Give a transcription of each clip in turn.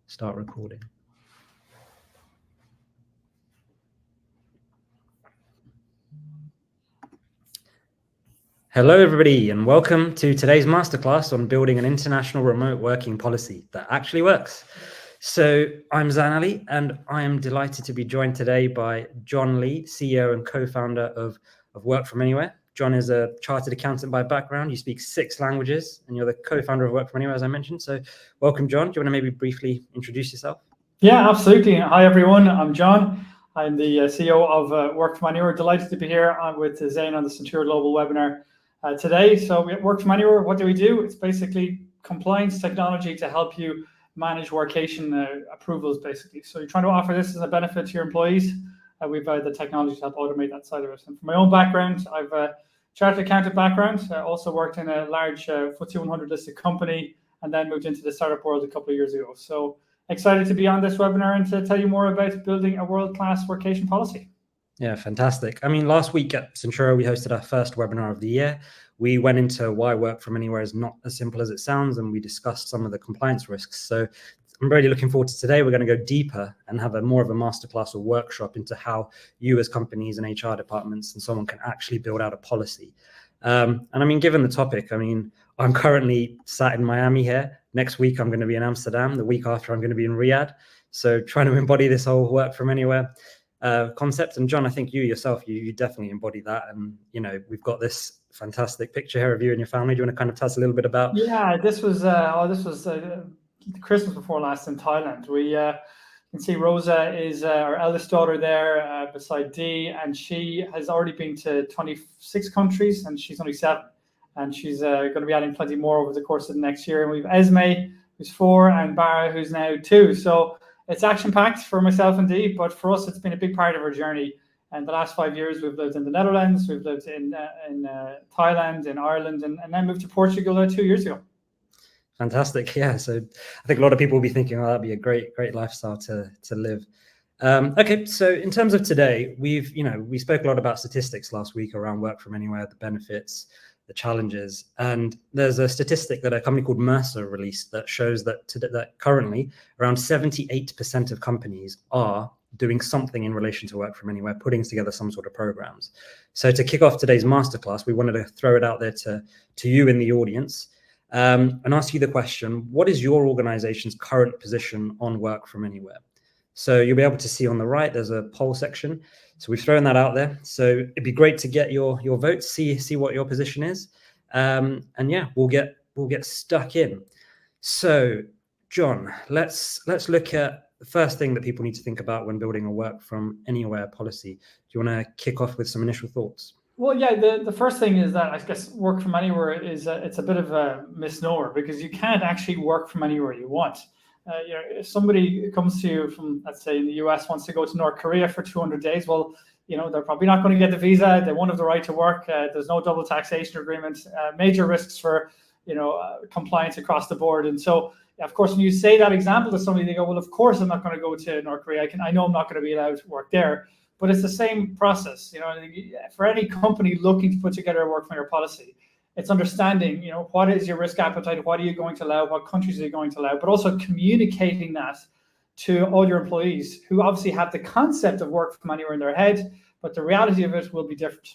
start recording. Hello, everybody, and welcome to today's masterclass on building an international remote working policy that actually works. So I'm Zain Ali, and I am delighted to be joined today by John Lee, CEO and co-founder of Work From Anywhere. John is a chartered accountant by background. You speak 6 languages, and you're the co-founder of Work From Anywhere, as I mentioned. So welcome, John. Do you want to maybe briefly introduce yourself? Yeah, absolutely. Hi, everyone. I'm John. I'm the CEO of Work From Anywhere. Delighted to be here with Zain on the Centuro Global webinar today. So we Work From Anywhere, what do we do? It's basically compliance technology to help you manage workation approvals, basically. So you're trying to offer this as a benefit to your employees. We've the technology to help automate that side of it. And from my own background, I've a chartered accountant background. I also worked in a large FTSE 100 listed company and then moved into the startup world a couple of years ago. So excited to be on this webinar and to tell you more about building a world-class workation policy. Yeah, fantastic. I mean, last week at Centuro, we hosted our first webinar of the year. We went into why Work From Anywhere is not as simple as it sounds, and we discussed some of the compliance risks. So I'm really looking forward to today. We're going to go deeper and have more of a masterclass or workshop into how you as companies and HR departments and someone can actually build out a policy. And I mean, given the topic, I mean, I'm currently sat in Miami here. Next week, I'm going to be in Amsterdam. The week after, I'm going to be in Riyadh. So trying to embody this whole Work From Anywhere concept. And John, I think you yourself, you definitely embody that. And, you know, we've got this fantastic picture here of you and your family. Do you want to kind of tell us a little bit about? Yeah, this was Christmas before last in Thailand. We can see Rosa is our eldest daughter there beside Dee, and she has already been to 26 countries, and she's only 7. And she's going to be adding plenty more over the course of the next year. And we've Esme, who's 4, and Bara, who's now 2. So it's action-packed for myself and Dee, but for us, it's been a big part of our journey. And the last 5 years, we've lived in the Netherlands, we've lived in Thailand, in Ireland, and then moved to Portugal 2 years ago. Fantastic. Yeah. So I think a lot of people will be thinking, oh, that'd be a great lifestyle to live. Okay. So in terms of today, we spoke a lot about statistics last week around Work From Anywhere, the benefits, the challenges. And there's a statistic that a company called Mercer released that shows that currently around 78% of companies are doing something in relation to Work From Anywhere, putting together some sort of programs. So to kick off today's masterclass, we wanted to throw it out there to you in the audience and ask you the question, what is your organization's current position on Work From Anywhere? So you'll be able to see on the right, there's a poll section. So we've thrown that out there. So it'd be great to get your votes, see what your position is. And yeah, we'll get stuck in. So John, let's look at the first thing that people need to think about when building a Work From Anywhere policy. Do you want to kick off with some initial thoughts? Well, yeah, the first thing is that I guess Work From Anywhere is it's a bit of a misnomer because you can't actually work from anywhere you want. If somebody comes to you from, let's say, in the US, wants to go to North Korea for 200 days, well, they're probably not going to get the visa. They won't have the right to work. There's no double taxation agreement. Major risks for compliance across the board. And so, of course, when you say that example to somebody, they go, well, of course, I'm not going to go to North Korea. I know I'm not going to be allowed to work there. But it's the same process. For any company looking to put together a Work From Anywhere policy, it's understanding, what is your risk appetite? What are you going to allow? What countries are you going to allow? But also communicating that to all your employees who obviously have the concept of Work From Anywhere in their head, but the reality of it will be different.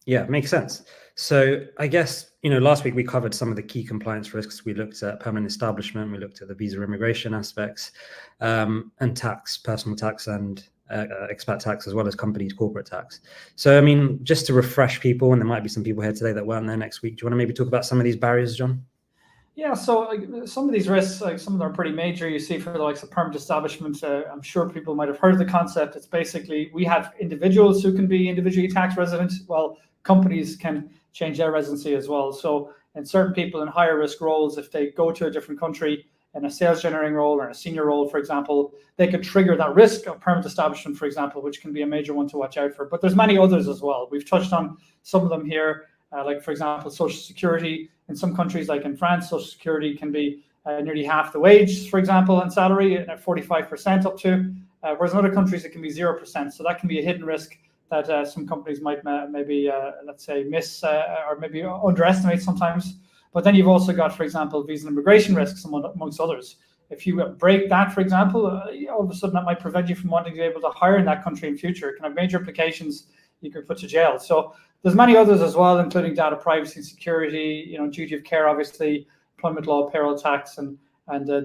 Yeah, makes sense. So I guess, last week we covered some of the key compliance risks. We looked at permanent establishment, we looked at the visa immigration aspects, and tax, personal tax and expat tax, as well as companies' corporate tax. So, I mean, just to refresh people, and there might be some people here today that weren't there next week, do you want to maybe talk about some of these barriers, John? Yeah, so some of these risks, some of them are pretty major. You see for the likes of permanent establishment, I'm sure people might have heard of the concept. It's basically, we have individuals who can be individually tax resident. Well, companies can change their residency as well. So, and certain people in higher risk roles, if they go to a different country in a sales generating role or a senior role, for example, they could trigger that risk of permanent establishment, for example, which can be a major one to watch out for. But there's many others as well. We've touched on some of them here, like, for example, Social Security. In some countries, like in France, Social Security can be nearly half the wage, for example, and salary, at 45% up to, whereas in other countries, it can be 0%. So that can be a hidden risk that some companies might maybe, let's say, miss or maybe underestimate sometimes. But then you've also got, for example, visa and immigration risks amongst others. If you break that, for example, all of a sudden that might prevent you from wanting to be able to hire in that country in future. It can have major implications. You could put to jail. So there's many others as well, including data privacy and security, duty of care, obviously, employment law, payroll tax, and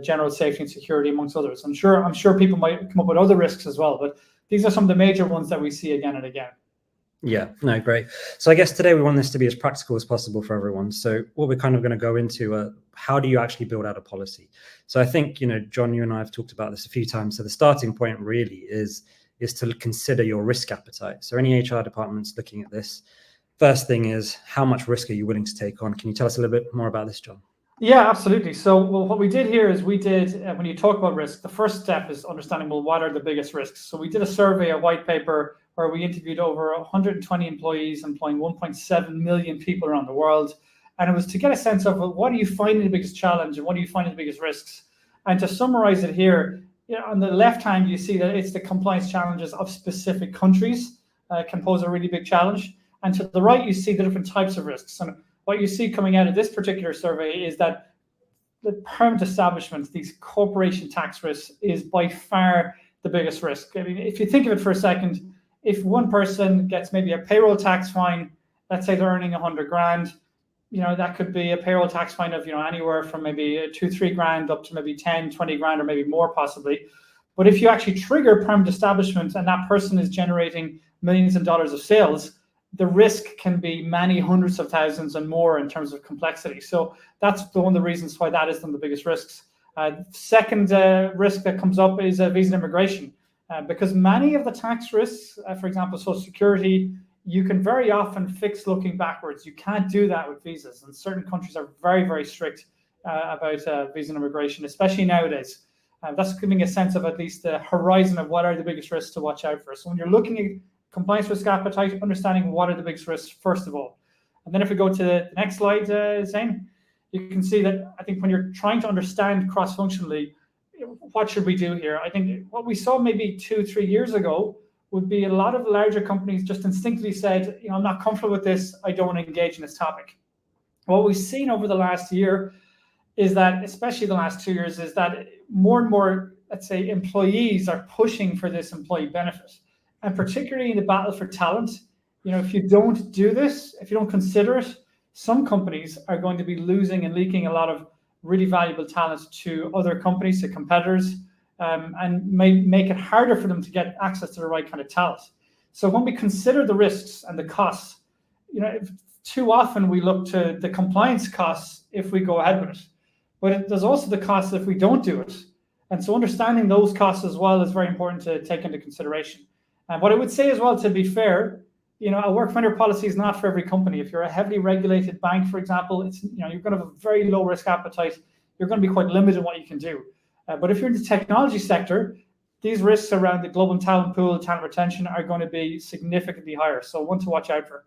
general safety and security, amongst others. I'm sure people might come up with other risks as well, but these are some of the major ones that we see again and again. Yeah, no, great. So I guess today we want this to be as practical as possible for everyone. So what we're kind of going to go into, how do you actually build out a policy? So I think, John, you and I have talked about this a few times. So the starting point really is to consider your risk appetite. So any HR departments looking at this, first thing is, how much risk are you willing to take on? Can you tell us a little bit more about this, John? Yeah, absolutely. So what we did here is when you talk about risk, the first step is understanding, what are the biggest risks? So we did a survey, a white paper, where we interviewed over 120 employees employing 1.7 million people around the world. And it was to get a sense of, what do you find the biggest challenge and what do you find the biggest risks? And to summarize it here, on the left hand, you see that it's the compliance challenges of specific countries can pose a really big challenge. And to the right, you see the different types of risks. And what you see coming out of this particular survey is that the permanent establishments, these corporation tax risks, is by far the biggest risk. I mean, if you think of it for a second, if one person gets maybe a payroll tax fine, let's say they're earning 100 grand, that could be a payroll tax fine of, anywhere from maybe 2-3 grand up to maybe 10-20 grand or maybe more possibly. But if you actually trigger permanent establishment and that person is generating millions of dollars of sales, the risk can be many hundreds of thousands and more in terms of complexity. So that's one of the reasons why that is one of the biggest risks. Second risk that comes up is visa and immigration. Because many of the tax risks, for example, Social Security, you can very often fix looking backwards. You can't do that with visas. And certain countries are very, very strict about visa and immigration, especially nowadays. That's giving a sense of at least the horizon of what are the biggest risks to watch out for. So when you're looking at compliance risk appetite, understanding what are the biggest risks, first of all. And then if we go to the next slide, Zain, you can see that I think when you're trying to understand cross-functionally, what should we do here? I think what we saw maybe 2-3 years ago would be a lot of larger companies just instinctively said, I'm not comfortable with this, I don't want to engage in this topic. What we've seen over the last year is that, especially the last 2 years, is that more and more, let's say, employees are pushing for this employee benefit. And particularly in the battle for talent, if you don't do this, if you don't consider it, some companies are going to be losing and leaking a lot of really valuable talent to other companies, to competitors, and may make it harder for them to get access to the right kind of talent. So when we consider the risks and the costs, too often we look to the compliance costs if we go ahead with it. But there's also the costs if we don't do it. And so understanding those costs as well is very important to take into consideration. And what I would say as well, to be fair, a work finder policy is not for every company. If you're a heavily regulated bank, for example, it's you're going to have a very low risk appetite. You're going to be quite limited in what you can do. But if you're in the technology sector, these risks around the global talent pool, talent retention are going to be significantly higher. So one to watch out for.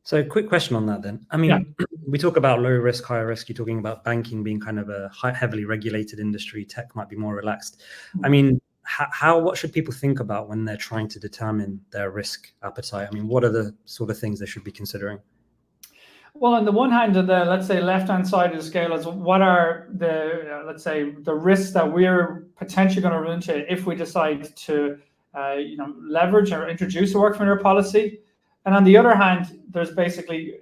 So quick question on that then. I mean, we talk about low risk, higher risk. You're talking about banking being kind of a heavily regulated industry. Tech might be more relaxed. I mean, what should people think about when they're trying to determine their risk appetite? I mean, what are the sort of things they should be considering? Well, on the one hand, the let's say left-hand side of the scale is what are the let's say the risks that we're potentially going to run into if we decide to leverage or introduce a work finder policy, and on the other hand, there's basically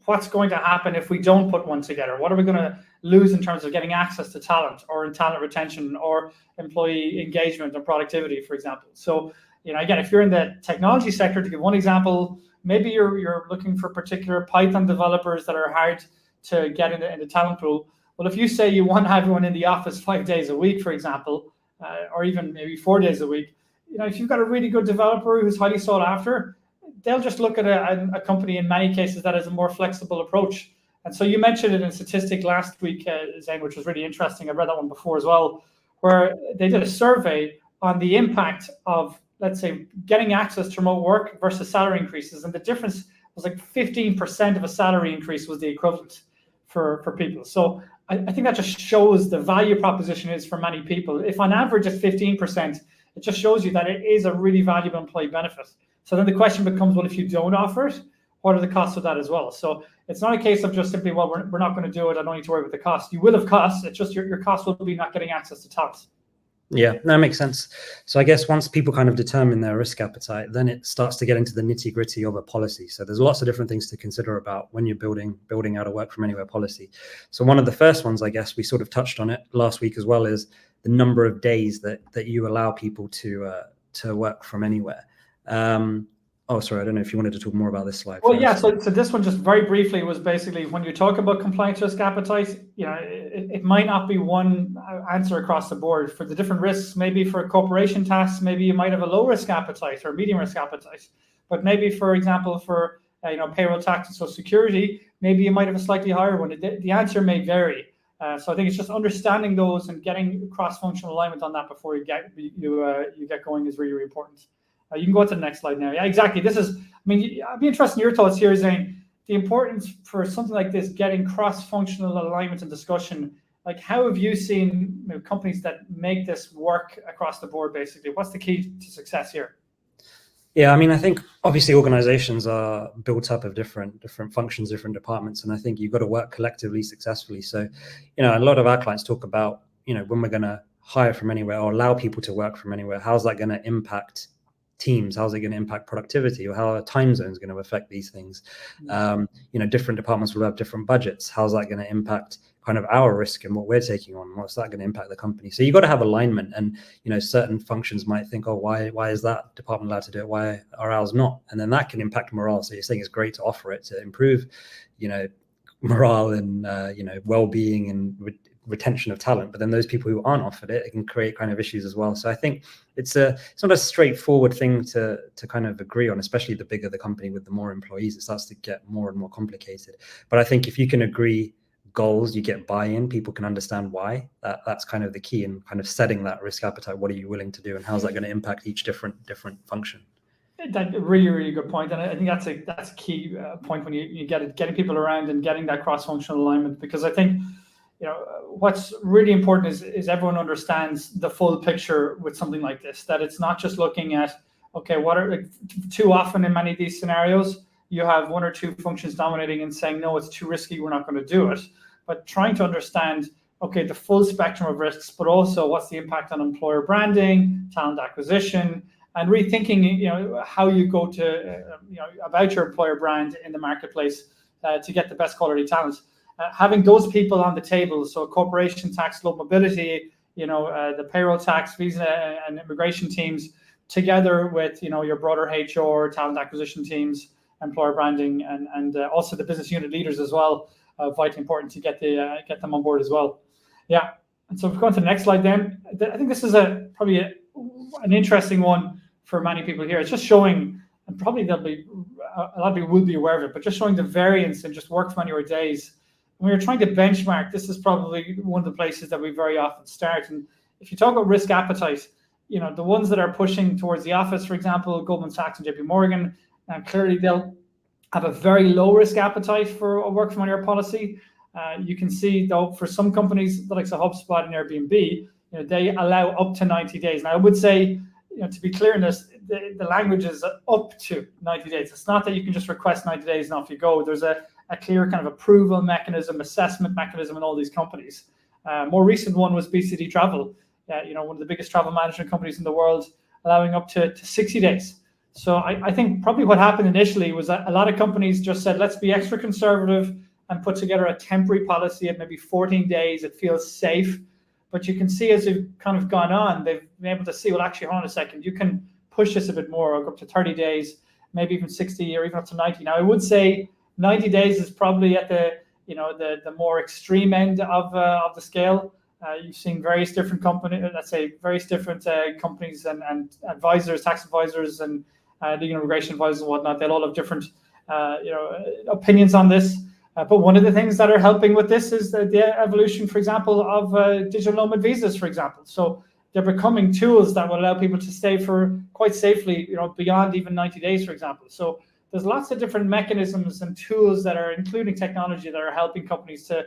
what's going to happen if we don't put one together? What are we going to lose in terms of getting access to talent or in talent retention or employee engagement or productivity, for example? So, again, if you're in the technology sector, to give one example, maybe you're looking for particular Python developers that are hard to get in the talent pool. Well, if you say you want everyone in the office 5 days a week, for example, or even maybe 4 days a week, if you've got a really good developer who's highly sought after, they'll just look at a company in many cases that has a more flexible approach. And so you mentioned it in statistic last week, Zain, which was really interesting. I read that one before as well, where they did a survey on the impact of, let's say, getting access to remote work versus salary increases. And the difference was like 15% of a salary increase was the equivalent for people. So I think that just shows the value proposition is for many people. If on average it's 15%, it just shows you that it is a really valuable employee benefit. So then the question becomes, well, if you don't offer it, what are the costs of that as well? So it's not a case of just simply, well, we're not going to do it, I don't need to worry about the cost. You will have costs, it's just your cost will be not getting access to talent. Yeah, that makes sense. So I guess once people kind of determine their risk appetite, then it starts to get into the nitty gritty of a policy. So there's lots of different things to consider about when you're building out a work from anywhere policy. So one of the first ones, I guess we sort of touched on it last week as well, is the number of days that you allow people to work from anywhere. Oh, sorry, I don't know if you wanted to talk more about this slide. Well, yeah, so this one just very briefly was basically when you talk about compliance risk appetite, it might not be one answer across the board for the different risks. Maybe for corporation tax, maybe you might have a low risk appetite or medium risk appetite. But maybe, for example, for payroll tax and social security, maybe you might have a slightly higher one. The answer may vary. So I think it's just understanding those and getting cross-functional alignment on that before you get going is really, really important. You can go to the next slide now. Yeah, exactly. This is, I'd be interested in your thoughts here, Zain. The importance for something like this, getting cross-functional alignment and discussion. Like, how have you seen companies that make this work across the board, basically? What's the key to success here? Yeah, I think obviously organizations are built up of different functions, different departments, and I think you've got to work collectively successfully. So, a lot of our clients talk about, when we're going to hire from anywhere or allow people to work from anywhere, how's that going to impact teams? How's it going to impact productivity, or how are time zones going to affect these things? Different departments will have different budgets. How's that going to impact kind of our risk and what we're taking on? What's that going to impact the company? So you've got to have alignment, and certain functions might think, oh, why is that department allowed to do it? Why are ours not? And then that can impact morale. So you're saying it's great to offer it to improve, morale and well-being and retention of talent, but then those people who aren't offered it can create kind of issues as well. So I think it's not a straightforward thing to kind of agree on, especially the bigger the company with the more employees. It starts to get more and more complicated. But I think if you can agree goals, you get buy-in, people can understand why. That's kind of the key in kind of setting that risk appetite. What are you willing to do, and how's that going to impact each different function? That's a really, really good point, and I think that's a key point when you getting people around and getting that cross-functional alignment, because I think what's really important is everyone understands the full picture with something like this, that it's not just looking at, okay, too often in many of these scenarios, you have one or two functions dominating and saying, no, it's too risky, we're not going to do it. But trying to understand, okay, the full spectrum of risks, but also what's the impact on employer branding, talent acquisition, and rethinking, how you go to, about your employer brand in the marketplace to get the best quality talent. Having those people on the table, so corporation tax, global mobility, the payroll tax, visa and immigration teams, together with your broader HR, talent acquisition teams, employer branding, and also the business unit leaders as well, vitally important to get them on board as well. Yeah, and so if we go on to the next slide, then I think this is probably an interesting one for many people here. It's just showing, and probably a lot of people will be aware of it, but just showing the variance in just work from anywhere days. When you're trying to benchmark, this is probably one of the places that we very often start. And if you talk about risk appetite, the ones that are pushing towards the office, for example, Goldman Sachs and JP Morgan, clearly they'll have a very low risk appetite for a work from anywhere policy. You can see, though, for some companies, like HubSpot and Airbnb, they allow up to 90 days. Now, I would say, to be clear in this, the language is up to 90 days. It's not that you can just request 90 days and off you go. There's a clear kind of approval mechanism, assessment mechanism in all these companies. More recent one was BCD Travel, one of the biggest travel management companies in the world, allowing up to 60 days. So I think probably what happened initially was that a lot of companies just said, let's be extra conservative and put together a temporary policy at maybe 14 days. It feels safe. But you can see as they've kind of gone on, they've been able to see, well, actually, hold on a second, you can push this a bit more, up to 30 days, maybe even 60 or even up to 90. Now, I would say 90 days is probably at the more extreme end of the scale. You've seen various different companies, companies and advisors, tax advisors, and legal immigration advisors and whatnot. They'll all have different opinions on this. But one of the things that are helping with this is the evolution, for example, of digital nomad visas, for example. So they're becoming tools that will allow people to stay for quite safely, beyond even 90 days, for example. So there's lots of different mechanisms and tools that are, including technology, that are helping companies to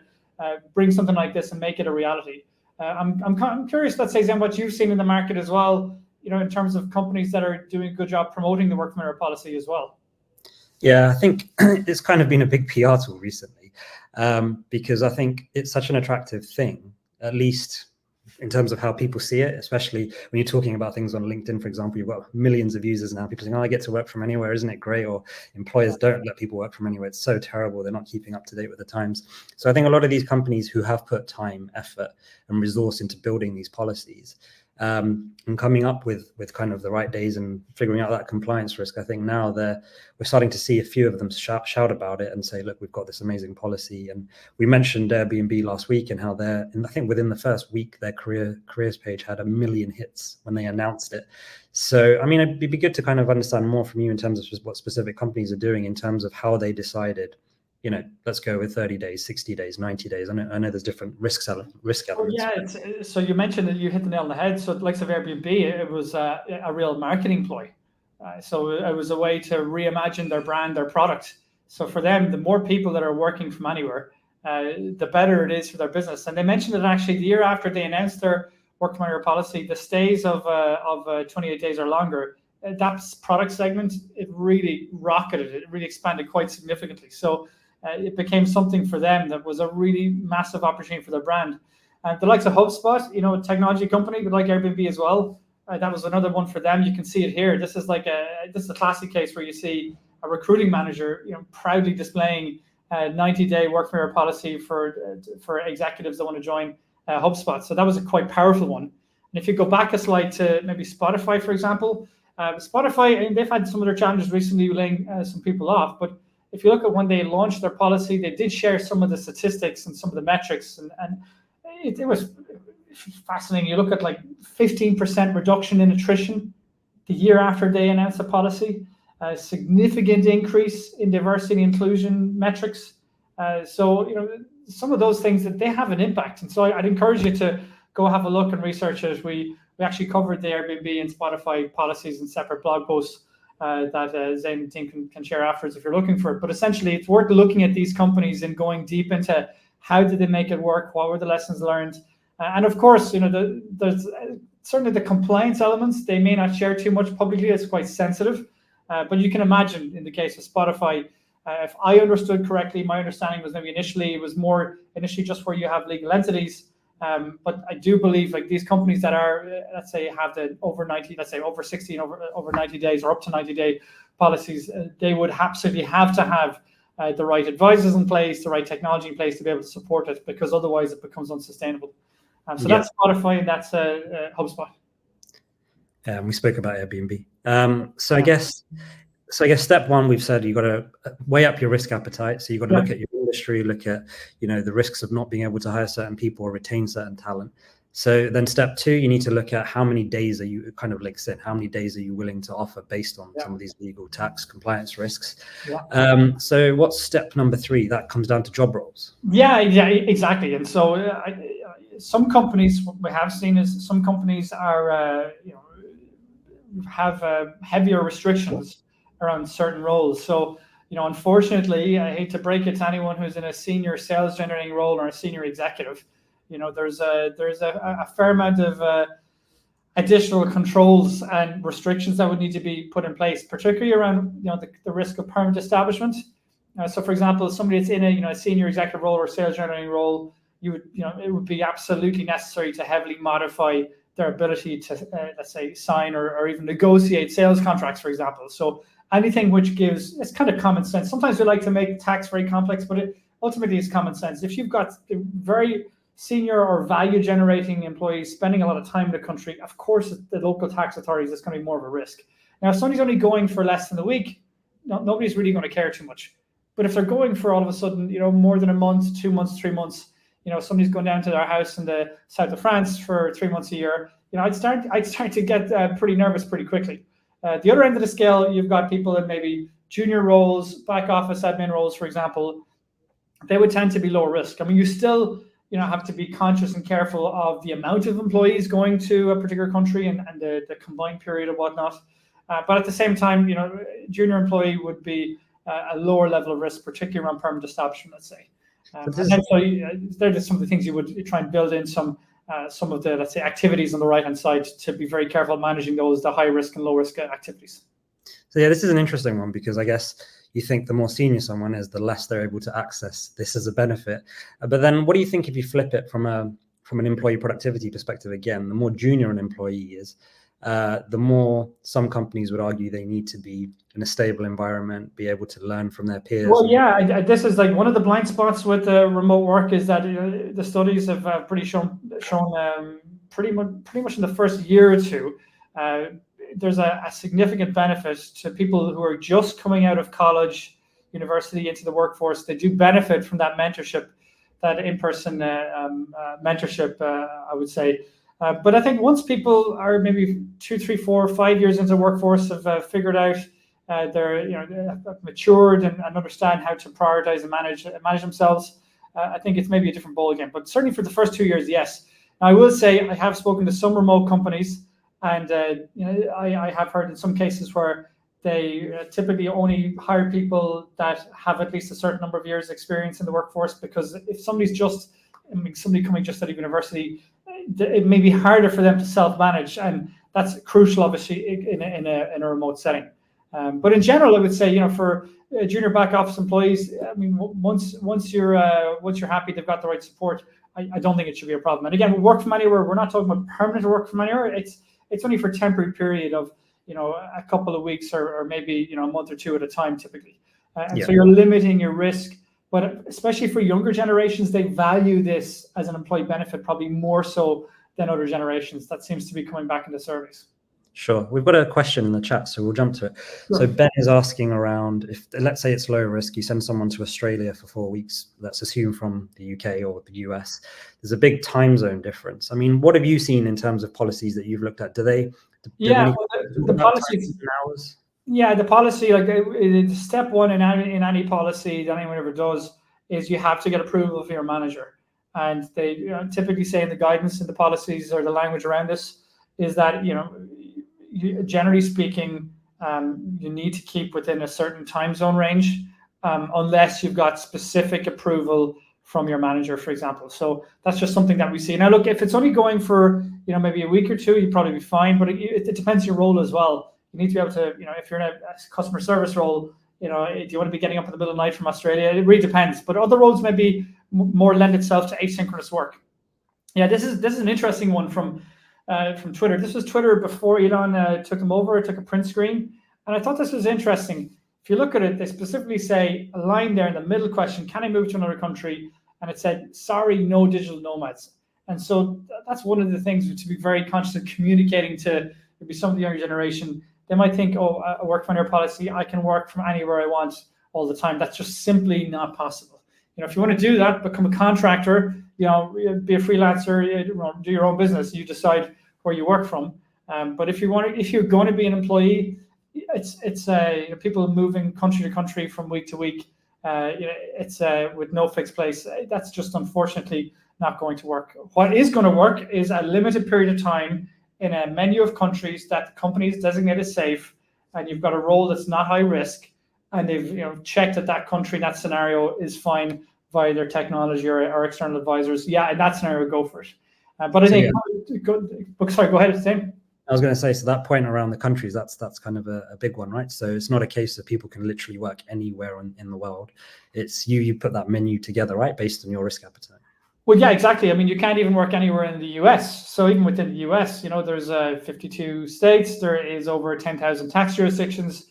bring something like this and make it a reality. I'm curious, let's say, Zain, what you've seen in the market as well, in terms of companies that are doing a good job promoting the work from anywhere policy as well. Yeah, I think it's kind of been a big PR tool recently, because I think it's such an attractive thing, at least in terms of how people see it, especially when you're talking about things on LinkedIn, for example. You've got millions of users now. People saying, oh, I get to work from anywhere. Isn't it great? Or employers don't let people work from anywhere. It's so terrible. They're not keeping up to date with the times. So I think a lot of these companies who have put time, effort, and resource into building these policies, and coming up with kind of the right days and figuring out that compliance risk, I think now we're starting to see a few of them shout about it and say, look, we've got this amazing policy. And we mentioned Airbnb last week and how I think within the first week, their careers page had 1 million hits when they announced it. So, I mean, it'd be good to kind of understand more from you in terms of just what specific companies are doing in terms of how they decided, let's go with 30 days, 60 days, 90 days. I know there's different risk elements. Yeah, so you mentioned that you hit the nail on the head. So like of Airbnb, it was a real marketing ploy. So it was a way to reimagine their brand, their product. So for them, the more people that are working from anywhere, the better it is for their business. And they mentioned that actually the year after they announced their work from anywhere policy, the stays of 28 days or longer, that product segment, it really rocketed. It really expanded quite significantly. So it became something for them that was a really massive opportunity for their brand. And the likes of HubSpot, a technology company, but like Airbnb as well, that was another one for them. You can see it here. This is a classic case where you see a recruiting manager, proudly displaying a 90-day work from anywhere policy for executives that want to join HubSpot. So that was a quite powerful one. And if you go back a slide to maybe Spotify, for example, Spotify, they've had some of their challenges recently laying some people off, but if you look at when they launched their policy, they did share some of the statistics and some of the metrics, and it was fascinating. You look at 15% reduction in attrition the year after they announced the policy, a significant increase in diversity and inclusion metrics. So some of those things that they have an impact, and so I'd encourage you to go have a look and research it. We actually covered the Airbnb and Spotify policies in separate blog posts that Zain and team can share afterwards if you're looking for it. But essentially, it's worth looking at these companies and going deep into how did they make it work, what were the lessons learned, and of course, there's certainly the compliance elements. They may not share too much publicly; it's quite sensitive. But you can imagine in the case of Spotify, if I understood correctly, my understanding was maybe initially just where you have legal entities. But I do believe these companies that are, let's say, have the over 60 and over 90 days or up to 90-day policies, they would absolutely have to have the right advisors in place, the right technology in place to be able to support it, because otherwise it becomes unsustainable. That's Spotify and that's HubSpot. We spoke about Airbnb. So I guess step one, we've said you've got to weigh up your risk appetite. So you've got to look at your industry, look at the risks of not being able to hire certain people or retain certain talent. So then step two, you need to look at how many days are you how many days are you willing to offer based on some of these legal, tax, compliance risks. So what's step number three? That comes down to job roles. Yeah, exactly. And so some companies, what we have seen is some companies are have heavier restrictions around certain roles. So, unfortunately, I hate to break it to anyone who's in a senior sales generating role or a senior executive, there's a fair amount of additional controls and restrictions that would need to be put in place, particularly around the risk of permanent establishment. So, for example, somebody that's in a senior executive role or sales generating role, it would be absolutely necessary to heavily modify their ability to, let's say, sign or even negotiate sales contracts, for example. So anything which it's kind of common sense. Sometimes we like to make tax very complex, but it ultimately is common sense. If you've got very senior or value generating employees spending a lot of time in the country, of course, the local tax authorities is going to be more of a risk. Now, if somebody's only going for less than a week, nobody's really going to care too much. But if they're going for all of a sudden, more than a month, 2 months, 3 months, somebody's going down to their house in the south of France for 3 months a year, I'd start to get pretty nervous pretty quickly. The other end of the scale, you've got people in maybe junior roles, back office admin roles, for example. They would tend to be low risk. I mean, you still have to be conscious and careful of the amount of employees going to a particular country and the combined period and whatnot. But at the same time, junior employee would be a lower level of risk, particularly around permanent establishment, let's say. And so they're just some of the things you would try and build in some of the, let's say, activities on the right-hand side to be very careful managing the high risk and low risk activities. So yeah, this is an interesting one because I guess, you think the more senior someone is, the less they're able to access this as a benefit. But then what do you think if you flip it from an employee productivity perspective again? The more junior an employee is, the more some companies would argue they need to be in a stable environment, be able to learn from their peers. Well, yeah, this is like one of the blind spots with remote work is that the studies have shown pretty much in the first year or two, there's a significant benefit to people who are just coming out of college, university, into the workforce. They do benefit from that mentorship, that in-person mentorship, I would say. But I think once people are maybe 2, 3, 4, 5 years into the workforce, have figured out they're matured and understand how to prioritize and manage themselves, I think it's maybe a different ball again. But certainly for the first 2 years, yes. Now, I will say I have spoken to some remote companies, and I have heard in some cases where they typically only hire people that have at least a certain number of years experience in the workforce, because if somebody coming just out of university, it may be harder for them to self-manage, and that's crucial, obviously, in a remote setting. But in general, I would say, for junior back office employees, I mean, once you're happy, they've got the right support, I don't think it should be a problem. And again, work from anywhere, we're not talking about permanent work from anywhere. It's only for a temporary period of a couple of weeks or maybe a month or two at a time, typically. So you're limiting your risk. But especially for younger generations, they value this as an employee benefit probably more so than other generations. That seems to be coming back in the surveys. Sure. We've got a question in the chat, so we'll jump to it. Sure. So Ben is asking around, if let's say it's low risk, you send someone to Australia for 4 weeks, let's assume from the UK or the US, there's a big time zone difference. I mean, what have you seen in terms of policies that you've looked at? The policies hours? Yeah, the policy, like step one in any policy that anyone ever does, is you have to get approval of your manager. And they typically say in the guidance and the policies or the language around this is that, generally speaking, you need to keep within a certain time zone range, unless you've got specific approval from your manager, for example. So that's just something that we see. Now, look, if it's only going for, maybe a week or two, you'd probably be fine, but it depends on your role as well. You need to be able to, if you're in a customer service role, do you want to be getting up in the middle of the night from Australia? It really depends. But other roles maybe more lend itself to asynchronous work. Yeah, this is an interesting one from Twitter. This was Twitter before Elon took them over. It took a print screen. And I thought this was interesting. If you look at it, they specifically say a line there in the middle question, can I move to another country? And it said, sorry, no digital nomads. And so that's one of the things to be very conscious of communicating to maybe some of the younger generation. They might think, oh, a work from anywhere policy, I can work from anywhere I want all the time. That's just simply not possible. If you want to do that, become a contractor, be a freelancer, do your own business. You decide where you work from. But if you're going to be an employee, it's people moving country to country from week to week. It's with no fixed place. That's just unfortunately not going to work. What is going to work is a limited period of time in a menu of countries that the company is designated safe, and you've got a role that's not high risk, and they've checked that country, that scenario is fine via their technology or external advisors. Yeah, in that scenario, go for it. But I think, sorry, go ahead, Tim. I was going to say, so that point around the countries, that's kind of a big one, right? So it's not a case that people can literally work anywhere in the world. It's you put that menu together, right, based on your risk appetite. Well, yeah, exactly. I mean, you can't even work anywhere in the US. So even within the US, there's 52 states. There is over 10,000 tax jurisdictions.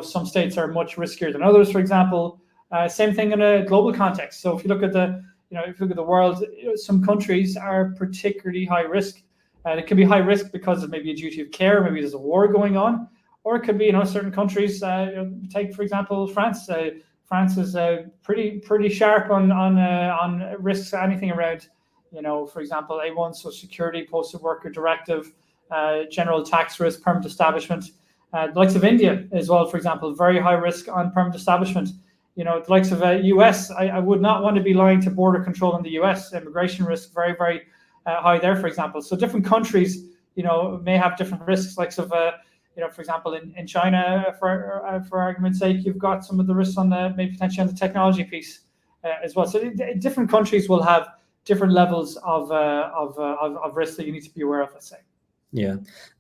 Some states are much riskier than others, for example. Same thing in a global context. So if you look at the world, some countries are particularly high risk. It can be high risk because of maybe a duty of care, maybe there's a war going on, or it could be, certain countries. Take, for example, France. France is pretty sharp on risks. Anything around, for example, A1, Social Security, Postal Worker Directive, general tax risk, permanent establishment. The likes of India as well, for example, very high risk on permanent establishment. The likes of US, I would not want to be lying to border control in the US. Immigration risk very, very high there, for example. So different countries, may have different risks. Likes of for example, in China, for argument's sake, you've got some of the risks on maybe potentially on the technology piece as well. So different countries will have different levels of risk that you need to be aware of, let's say. Yeah.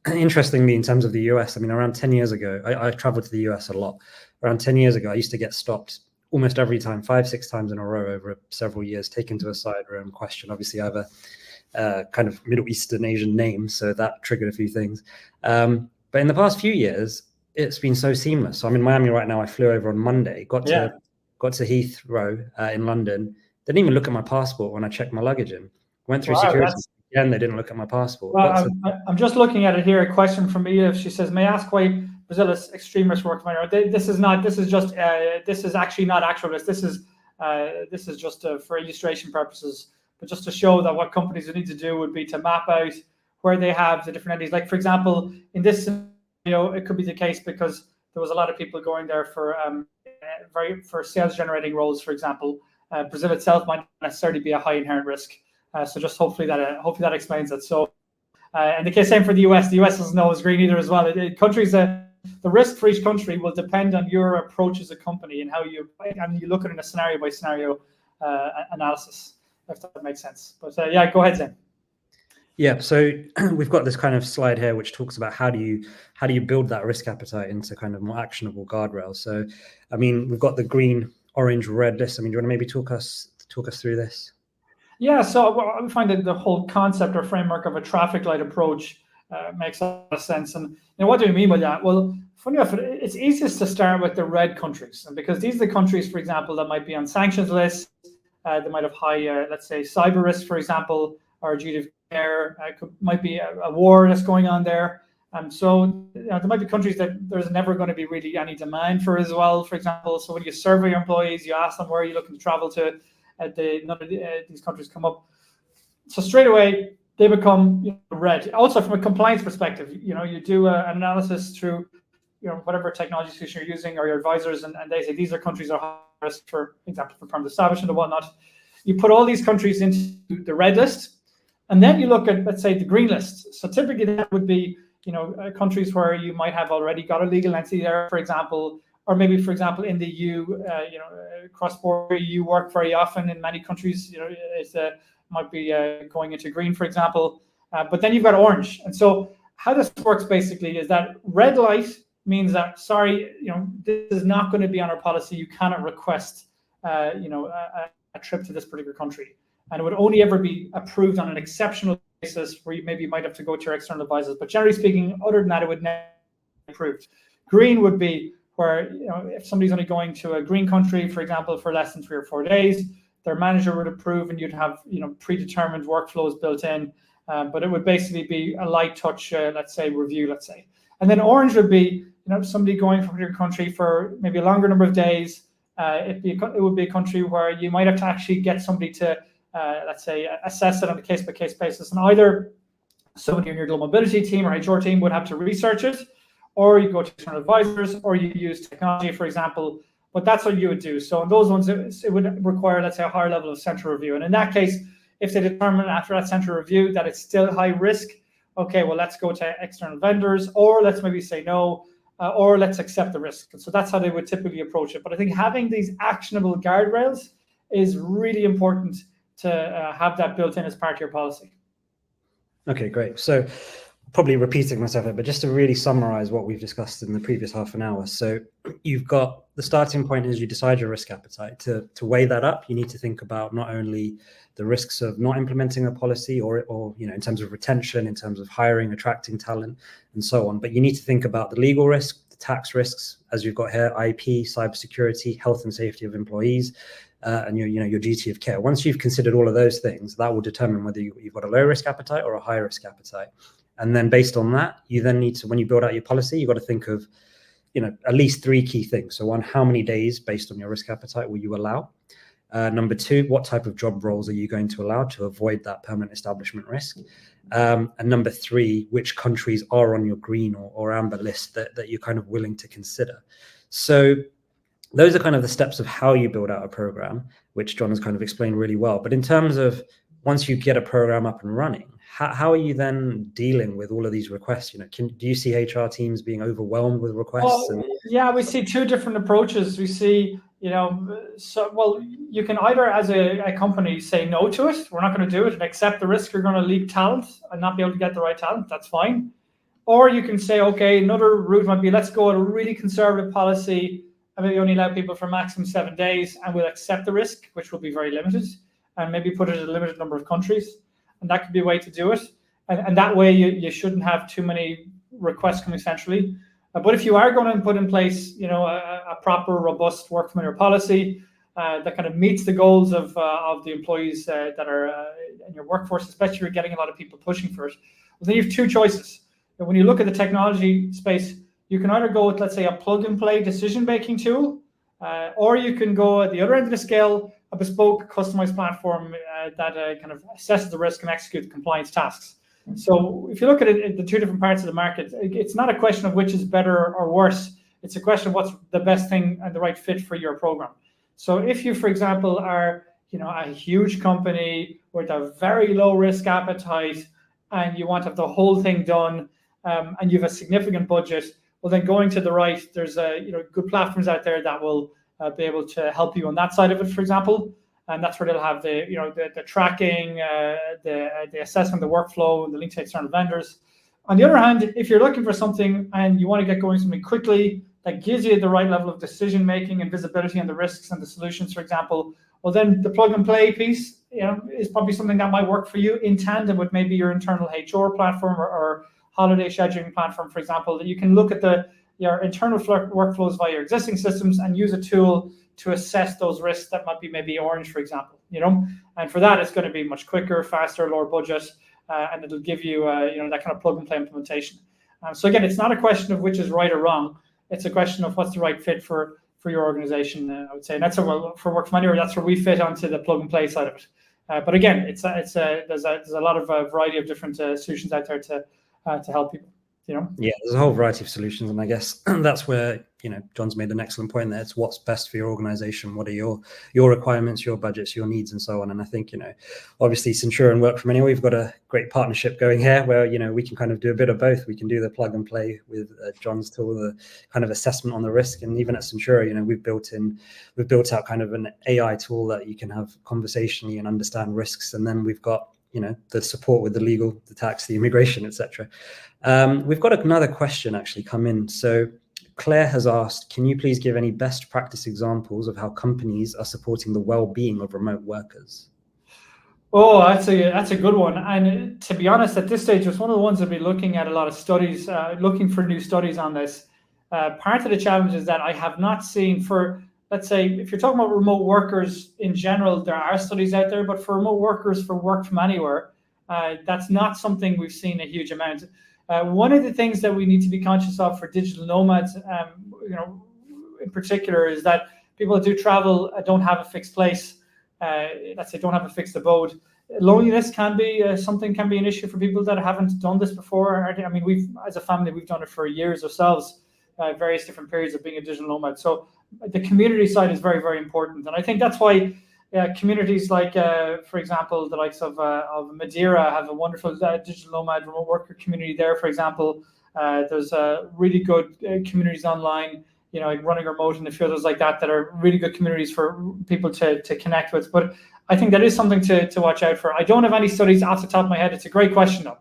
Interestingly, in terms of the US, I mean, around 10 years ago, I traveled to the US a lot. Around 10 years ago, I used to get stopped almost every time, 5-6 times in a row over several years, taken to a side room, questioned. Obviously, I have a kind of Middle Eastern Asian name, so that triggered a few things. But in the past few years, it's been so seamless. So I'm in Miami right now. I flew over on Monday, got to Heathrow in London. Didn't even look at my passport when I checked my luggage in. Went through security again. They didn't look at my passport. Well, I'm just looking at it here. A question from Eva. She says, "May I ask why Brazil is extremist work minority?" This is not. This is just. This is actually not actual risk. This is just for illustration purposes, but just to show that what companies would need to do would be to map out where they have the different entities. Like, for example, in this scenario, it could be the case because there was a lot of people going there for sales generating roles, for example. Brazil itself might not necessarily be a high inherent risk. So just hopefully that explains it. So, and the case same for the US. The US doesn't know it's green either as well. The risk for each country will depend on your approach as a company and how you look at it in a scenario by scenario analysis, if that makes sense. But yeah, go ahead, Zain. Yeah, so we've got this kind of slide here which talks about how do you build that risk appetite into kind of more actionable guardrails. So, I mean, we've got the green, orange, red list. I mean, do you want to maybe talk us through this? Yeah, so I find that the whole concept or framework of a traffic light approach makes a lot of sense. And what do we mean by that? Well, funny enough, it's easiest to start with the red countries, and because these are the countries, for example, that might be on sanctions lists. They might have high, let's say, cyber risk, for example, or duty of care. Might be a war that's going on there. So there might be countries that there's never going to be really any demand for as well, for example. So when you survey your employees, you ask them where are you looking to travel to. None of these countries come up, so straight away they become red. Also, from a compliance perspective, you do an analysis through whatever technology solution you're using or your advisors, and they say these are countries that are high risk, for example, for permanent establishment and whatnot. You put all these countries into the red list, and then you look at, let's say, the green list. So typically that would be countries where you might have already got a legal entity there, for example. Or maybe, for example, in the EU, cross-border EU work very often in many countries, might be going into green, for example. But then you've got orange. And so how this works basically is that red light means that, sorry, this is not going to be on our policy. You cannot request, a trip to this particular country. And it would only ever be approved on an exceptional basis where you might have to go to your external advisors. But generally speaking, other than that, it would never be approved. Green would be where if somebody's only going to a green country, for example, for less than 3 or 4 days, their manager would approve, and you'd have predetermined workflows built in. But it would basically be a light touch, let's say, review, let's say. And then orange would be somebody going from your country for maybe a longer number of days. It would be a country where you might have to actually get somebody to, let's say, assess it on a case-by-case basis. And either somebody in your global mobility team or HR team would have to research it, or you go to external advisors, or you use technology, for example. But that's what you would do. So in those ones, it would require, let's say, a higher level of central review. And in that case, if they determine after that central review that it's still high risk, okay, well, let's go to external vendors, or let's maybe say no, or let's accept the risk. And so that's how they would typically approach it. But I think having these actionable guardrails is really important to have that built in as part of your policy. Okay, great. So probably repeating myself here, but just to really summarize what we've discussed in the previous half an hour. So you've got the starting point is you decide your risk appetite. To weigh that up, you need to think about not only the risks of not implementing a policy or in terms of retention, in terms of hiring, attracting talent, and so on, but you need to think about the legal risk, the tax risks, as you've got here, IP, cybersecurity, health and safety of employees, and your duty of care. Once you've considered all of those things, that will determine whether you've got a low risk appetite or a high risk appetite. And then based on that, you then need to, when you build out your policy, you've got to think of, at least 3 key things. So one, how many days based on your risk appetite will you allow? Number 2, what type of job roles are you going to allow to avoid that permanent establishment risk? And number 3, which countries are on your green or amber list that you're kind of willing to consider? So those are kind of the steps of how you build out a program, which John has kind of explained really well. But in terms of once you get a program up and running, how are you then dealing with all of these requests? You know, do you see HR teams being overwhelmed with requests? Yeah, we see two different approaches. We see, you can either, as a company, say no to it. We're not going to do it and accept the risk you're going to leak talent and not be able to get the right talent. That's fine. Or you can say, okay, another route might be, let's go at a really conservative policy and maybe only allow people for maximum 7 days, and we'll accept the risk, which will be very limited, and maybe put it in a limited number of countries. And that could be a way to do it. And that way you shouldn't have too many requests coming centrally. But if you are going to put in place, a proper, robust work from anywhere policy that kind of meets the goals of the employees that are in your workforce, especially if you're getting a lot of people pushing for it, well, then you have two choices. And when you look at the technology space, you can either go with, let's say, a plug-and-play decision-making tool, or you can go at the other end of the scale, a bespoke, customized platform that kind of assesses the risk and executes compliance tasks. So if you look at it in the two different parts of the market, it's not a question of which is better or worse. It's a question of what's the best thing and the right fit for your program. So if you, for example, are a huge company with a very low risk appetite and you want to have the whole thing done and you have a significant budget, well, then going to the right, there's good platforms out there that will be able to help you on that side of it, for example. And that's where they'll have the tracking, the assessment, the workflow, the link to external vendors. On the other hand, if you're looking for something and you want to get going something quickly that gives you the right level of decision making and visibility on the risks and the solutions, for example, well, then the plug and play piece, is probably something that might work for you in tandem with maybe your internal HR platform or holiday scheduling platform, for example, that you can look at your internal workflows via your existing systems and use a tool to assess those risks that might be maybe orange, for example, and for that, it's going to be much quicker, faster, lower budget, and it'll give you, that kind of plug and play implementation. So again, it's not a question of which is right or wrong. It's a question of what's the right fit for your organization, I would say. And that's for Work From Anywhere, that's where we fit onto the plug and play side of it. But again, there's a lot of variety of different solutions out there to help people. Yeah, there's a whole variety of solutions, and I guess that's where John's made an excellent point there. It's what's best for your organization, what are your requirements, your budgets, your needs, and so on. And I think obviously Centuro and Work From Anywhere, we've got a great partnership going here where we can kind of do a bit of both. We can do the plug and play with John's tool, the kind of assessment on the risk, and even at Centuro, we've built out kind of an AI tool that you can have conversationally and understand risks, and then we've got the support with the legal, the tax, the immigration, etc. We've got another question actually come in. So Claire has asked, can you please give any best practice examples of how companies are supporting the well-being of remote workers? Oh, that's a good one. And to be honest, at this stage, it's one of the ones that we're looking at a lot of studies, looking for new studies on this. Part of the challenge is that I have not seen for, let's say, if you're talking about remote workers in general, there are studies out there, but for remote workers for Work From Anywhere, that's not something we've seen a huge amount. One of the things that we need to be conscious of for digital nomads, in particular, is that people that do travel don't have a fixed place. Let's say don't have a fixed abode. Loneliness can be an issue for people that haven't done this before. I mean, as a family, we've done it for years ourselves, various different periods of being a digital nomad. So the community side is very, very important, and I think that's why communities like, for example, the likes of Madeira have a wonderful digital nomad remote worker community there. For example, there's really good communities online, like Running Remote and a few others like that are really good communities for people to connect with. But I think that is something to watch out for. I don't have any studies off the top of my head. It's a great question, though.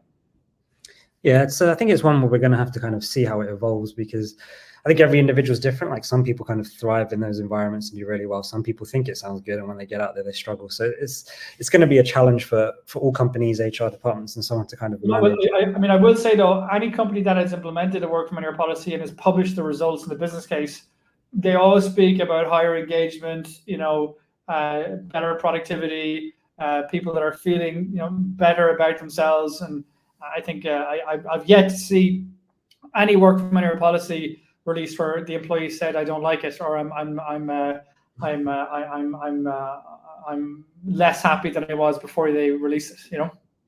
Yeah, I think it's one where we're going to have to kind of see how it evolves, because I think every individual is different. Like some people kind of thrive in those environments and do really well. Some people think it sounds good, and when they get out there, they struggle. So it's going to be a challenge for all companies, HR departments, and so on to kind of manage. I will say though, any company that has implemented a Work From Anywhere policy and has published the results in the business case, they always speak about higher engagement, better productivity, people that are feeling better about themselves. And I think I've yet to see any Work From Anywhere policy released where the employee said, "I don't like it," or I'm less happy than I was before they released it.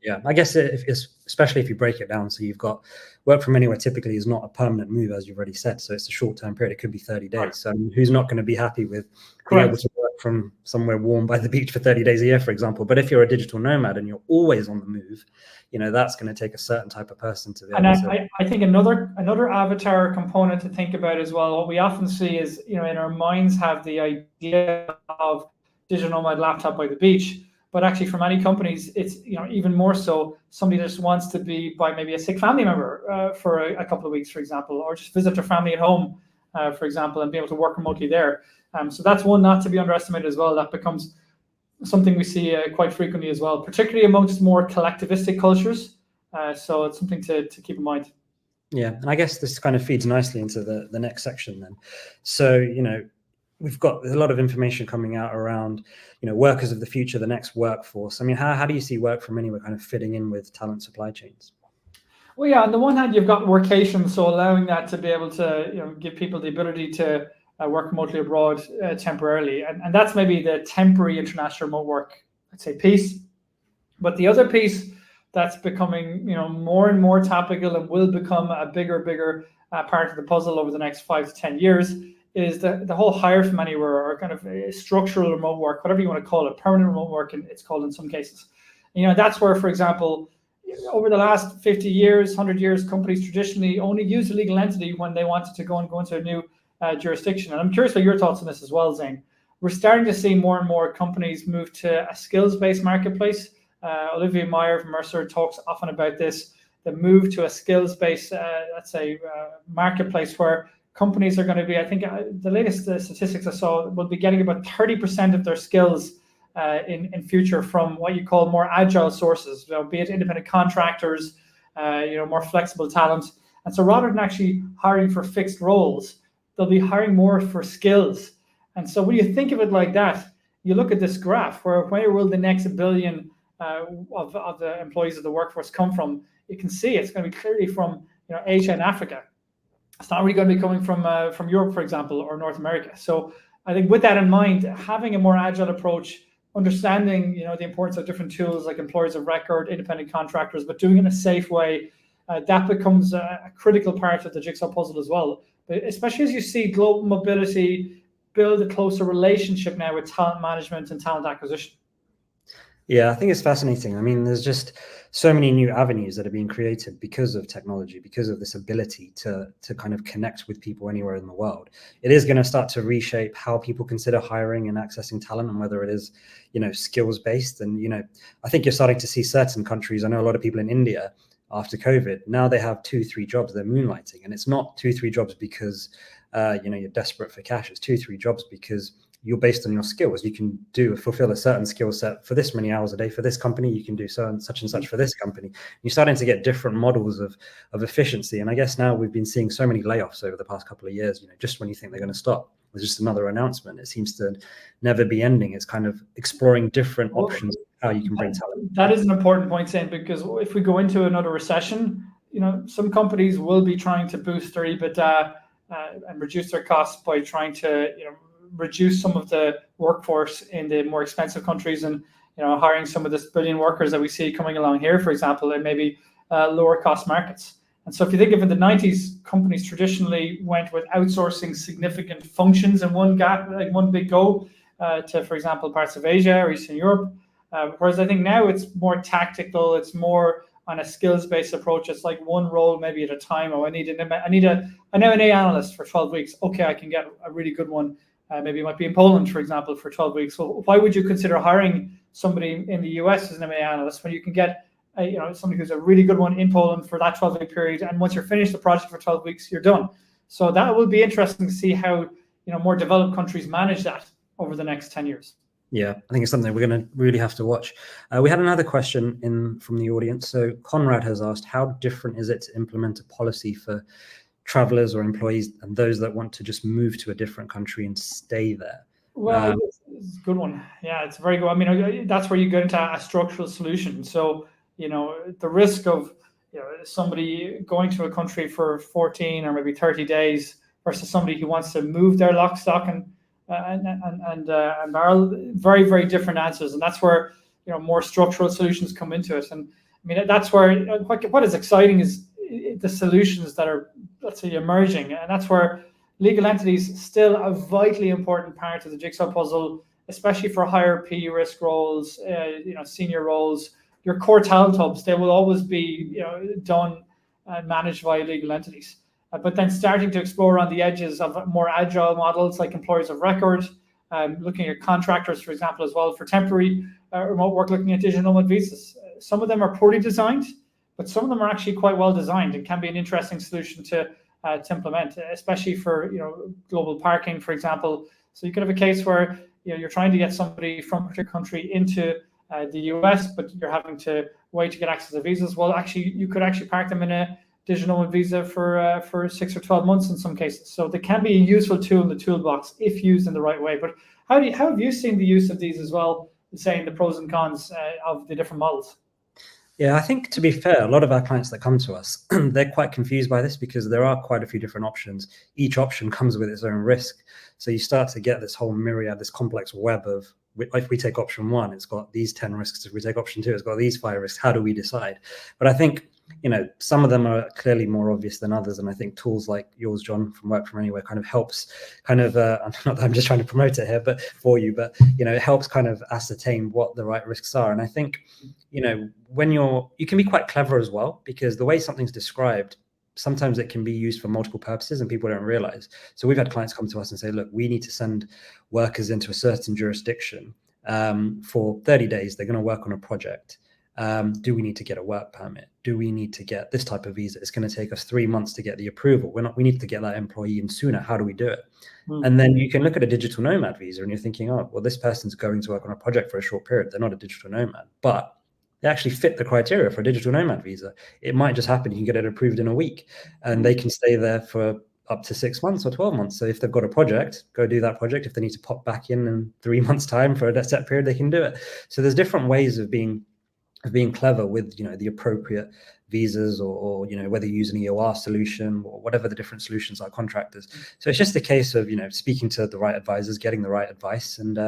Yeah, I guess especially if you break it down. So you've got Work From Anywhere typically is not a permanent move, as you've already said. So it's a short-term period. It could be 30 days. Right. So who's not going to be happy with being able to work from somewhere warm by the beach for 30 days a year, for example. But if you're a digital nomad and you're always on the move, that's going to take a certain type of person to be able to. I think another avatar component to think about as well, what we often see is, in our minds have the idea of digital nomad laptop by the beach. But actually, for many companies, it's even more so. Somebody just wants to be by maybe a sick family member for a couple of weeks, for example, or just visit their family at home, for example, and be able to work remotely there. So that's one not to be underestimated as well. That becomes something we see quite frequently as well, particularly amongst more collectivistic cultures. So it's something to keep in mind. Yeah, and I guess this kind of feeds nicely into the next section then. So we've got a lot of information coming out around, workers of the future, the next workforce. I mean, how do you see work from anywhere kind of fitting in with talent supply chains? Well, yeah, on the one hand, you've got workation, so allowing that to be able to give people the ability to work remotely abroad temporarily. And that's maybe the temporary international remote work, I'd say, piece. But the other piece that's becoming more and more topical and will become a bigger part of the puzzle over the next 5 to 10 years is the whole hire from anywhere, or kind of structural remote work, whatever you want to call it, permanent remote work, it's called in some cases. That's where, for example, over the last 50 years, 100 years, companies traditionally only used a legal entity when they wanted to go into a new jurisdiction. And I'm curious about your thoughts on this as well, Zain. We're starting to see more and more companies move to a skills-based marketplace. Olivia Meyer from Mercer talks often about this, the move to a skills-based, marketplace where companies are going to be, I think the latest statistics I saw, will be getting about 30% of their skills in future from what you call more agile sources, be it independent contractors, more flexible talent. And so rather than actually hiring for fixed roles, they'll be hiring more for skills. And so when you think of it like that, you look at this graph where will the next billion of the employees of the workforce come from? You can see it's going to be clearly from Asia and Africa. It's not really going to be coming from Europe, for example, or North America. So I think with that in mind, having a more agile approach, understanding the importance of different tools like employers of record, independent contractors, but doing it in a safe way, that becomes a critical part of the jigsaw puzzle as well. But especially as you see global mobility build a closer relationship now with talent management and talent acquisition. Yeah, I think it's fascinating. I mean, there's just so many new avenues that are being created because of technology, because of this ability to kind of connect with people anywhere in the world. It is going to start to reshape how people consider hiring and accessing talent, and whether it is, skills based. And, I think you're starting to see certain countries. I know a lot of people in India after COVID, now they have 2-3 jobs, they're moonlighting. And it's not 2-3 jobs because, you're desperate for cash. It's 2-3 jobs because you're based on your skills. You can fulfill a certain skill set for this many hours a day for this company. You can do such and such for this company. You're starting to get different models of efficiency. And I guess now we've been seeing so many layoffs over the past couple of years, just when you think they're going to stop, there's just another announcement. It seems to never be ending. It's kind of exploring different options, how you can bring talent. That is an important point, Zain, because if we go into another recession, some companies will be trying to boost their EBITDA and reduce their costs by trying to, reduce some of the workforce in the more expensive countries, and hiring some of this billion workers that we see coming along here, for example, in maybe lower cost markets. And so if you think of in the 90s, companies traditionally went with outsourcing significant functions in one big go to, for example, parts of Asia or Eastern Europe. Whereas I think now it's more tactical, it's more on a skills-based approach. It's like one role maybe at a time. Oh, I need an M&A analyst for 12 weeks. Okay, I can get a really good one. Maybe it might be in Poland, for example, for 12 weeks. So why would you consider hiring somebody in the US as an M&A analyst when you can get somebody who's a really good one in Poland for that 12-week period, and once you're finished the project for 12 weeks, you're done? So that will be interesting to see how more developed countries manage that over the next 10 years. Yeah, I think it's something we're going to really have to watch. We had another question in from the audience. So Conrad has asked, how different is it to implement a policy for travelers or employees and those that want to just move to a different country and stay there? Well, it's a good one. Yeah, it's very good. I mean, that's where you get into a structural solution. So, the risk of somebody going to a country for 14 or maybe 30 days versus somebody who wants to move their lock, stock, and barrel, very, very different answers. And that's where more structural solutions come into it. And I mean, that's where what is exciting is the solutions that are, let's say, emerging, and that's where legal entities still a vitally important part of the jigsaw puzzle. especially for higher P risk roles, senior roles, your core talent hubs, they will always be done and managed by legal entities. But then starting to explore on the edges of more agile models like employers of record, looking at contractors, for example, as well for temporary remote work, looking at digital nomad visas. Some of them are poorly designed, but some of them are actually quite well designed and can be an interesting solution to implement, especially for global parking, for example. So you could have a case where you're trying to get somebody from a particular country into the US, but you're having to wait to get access to visas. Well, actually, you could actually park them in a digital nomad visa for 6 or 12 months in some cases. So they can be a useful tool in the toolbox if used in the right way. But how have you seen the use of these as well, saying the pros and cons of the different models? Yeah, I think, to be fair, a lot of our clients that come to us, they're quite confused by this because there are quite a few different options. Each option comes with its own risk. So you start to get this whole myriad, this complex web of, if we take option 1, it's got these 10 risks. If we take option 2, it's got these 5 risks. How do we decide? But I think, some of them are clearly more obvious than others. And I think tools like yours, John, from Work From Anywhere kind of helps not that I'm just trying to promote it here, but for you, but, it helps kind of ascertain what the right risks are. And I think, when you can be quite clever as well, because the way something's described, sometimes it can be used for multiple purposes and people don't realize. So we've had clients come to us and say, look, we need to send workers into a certain jurisdiction for 30 days. They're going to work on a project. Do we need to get a work permit? Do we need to get this type of visa? It's going to take us 3 months to get the approval. We need to get that employee in sooner. How do we do it? And then you can look at a digital nomad visa and you're thinking, oh, well, this person's going to work on a project for a short period. They're not a digital nomad, but they actually fit the criteria for a digital nomad visa. It might just happen you can get it approved in a week and they can stay there for up to 6 months or 12 months. So if they've got a project, go do that project. If they need to pop back in 3 months' time for a set period, they can do it. So there's different ways of being clever with the appropriate visas or whether you use an EOR solution or whatever the different solutions are, contractors. So it's just a case of speaking to the right advisors, getting the right advice, and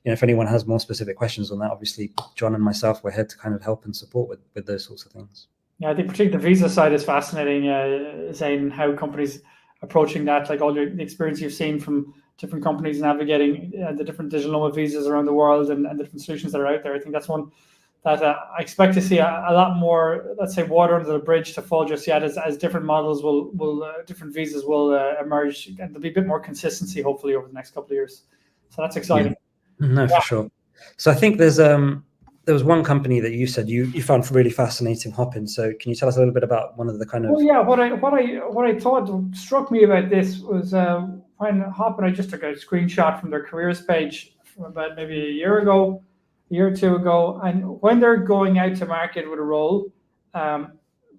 if anyone has more specific questions on that, obviously John and myself, we're here to kind of help and support with those sorts of things. Yeah, I think particularly the visa side is fascinating, Zain, how companies approaching that, like all the experience you've seen from different companies navigating the different digital nomad visas around the world and the different solutions that are out there. I think that's one that I expect to see a lot more, let's say, water under the bridge to fall just yet, as different models different visas will emerge, and there'll be a bit more consistency hopefully over the next couple of years. So that's exciting. Yeah. No, for sure. So I think there was one company that you said you found really fascinating, Hopin. So can you tell us a little bit about one of the kind of? Well, yeah. What I thought struck me about this was when Hopin, I just took a screenshot from their careers page from about maybe a year or 2 ago, and when they're going out to market with a role,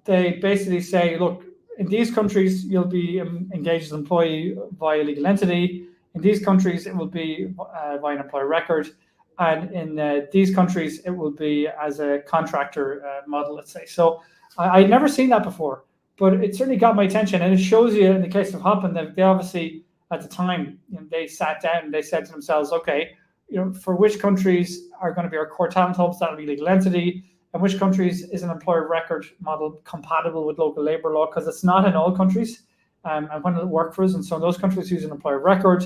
they basically say, look, in these countries you'll be engaged as an employee via legal entity. In these countries it will be via an employer record, and in these countries it will be as a contractor model, let's say. So I'd never seen that before, but it certainly got my attention, and it shows you in the case of Hopin that they obviously at the time they sat down and they said to themselves, okay, for which countries are going to be our core talent hubs, that'll be legal entity, and which countries is an employer record model compatible with local labor law, because it's not in all countries, and when it'll work for us. And so in those countries use an employer record,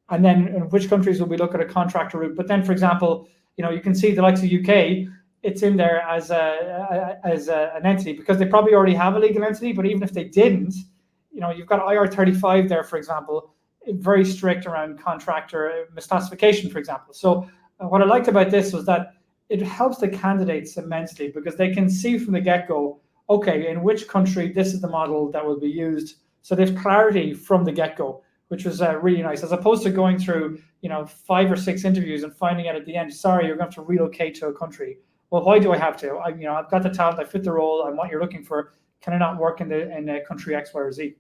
and then in which countries will we look at a contractor route. But then, for example, you can see the likes of UK, it's in there as an entity because they probably already have a legal entity. But even if they didn't, you've got IR35 there, for example, very strict around contractor misclassification, for example. So what I liked about this was that it helps the candidates immensely because they can see from the get-go, okay, in which country this is the model that will be used. So there's clarity from the get-go, which was really nice, as opposed to going through 5 or 6 interviews and finding out at the end, sorry, you're going to have to relocate to a country. Well, why do I have to? I've got the talent, I fit the role, I'm what you're looking for. Can I not work in country X, Y, or Z?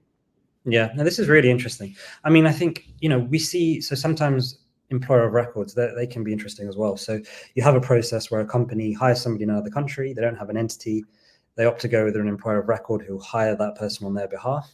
Yeah, now this is really interesting. I mean, I think, we see, so sometimes employer of records, they can be interesting as well. So you have a process where a company hires somebody in another country, they don't have an entity, they opt to go with an employer of record who hire that person on their behalf,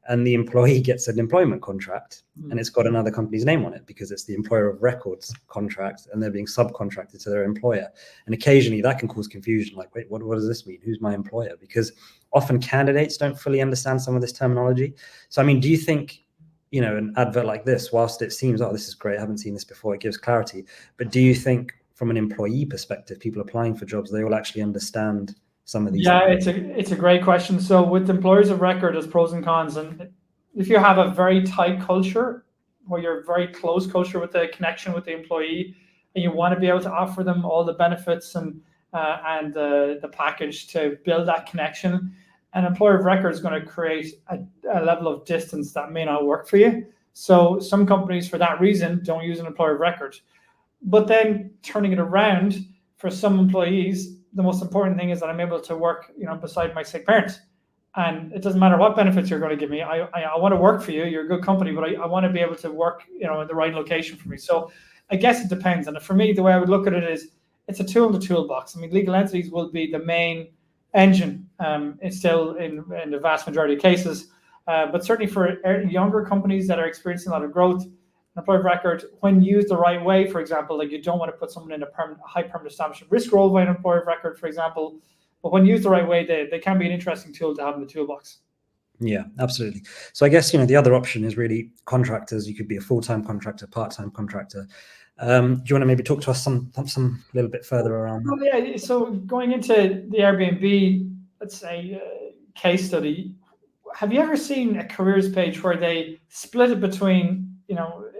and the employee gets an employment contract and it's got another company's name on it because it's the employer of records contract and they're being subcontracted to their employer. And occasionally that can cause confusion, like, wait, what does this mean? Who's my employer? Because often candidates don't fully understand some of this terminology. So, I mean, do you think an advert like this, whilst it seems, oh, this is great, I haven't seen this before, it gives clarity, but do you think from an employee perspective, people applying for jobs, they will actually understand some of these things? It's a great question. So with employers of record, there's pros and cons. And if you have a very tight culture, where you're very close culture with the connection with the employee, and you want to be able to offer them all the benefits and the package to build that connection, an employer of record is going to create a level of distance that may not work for you. So some companies, for that reason, don't use an employer of record. But then turning it around, for some employees, the most important thing is that I'm able to work, beside my sick parents. And it doesn't matter what benefits you're going to give me. I want to work for you. You're a good company, but I want to be able to work, in the right location for me. So I guess it depends. And for me, the way I would look at it is it's a tool in the toolbox. I mean, legal entities will be the main engine. It's still in the vast majority of cases. But certainly for younger companies that are experiencing a lot of growth, an employer of record, when used the right way, for example, like you don't want to put someone in a high permanent establishment risk role by an employer of record, for example. But when used the right way, they can be an interesting tool to have in the toolbox. Yeah, absolutely. So I guess, the other option is really contractors. You could be a full-time contractor, part-time contractor. Do you want to maybe talk to us some little bit further around that? Yeah. So going into the Airbnb, let's say, case study, have you ever seen a careers page where they split it between,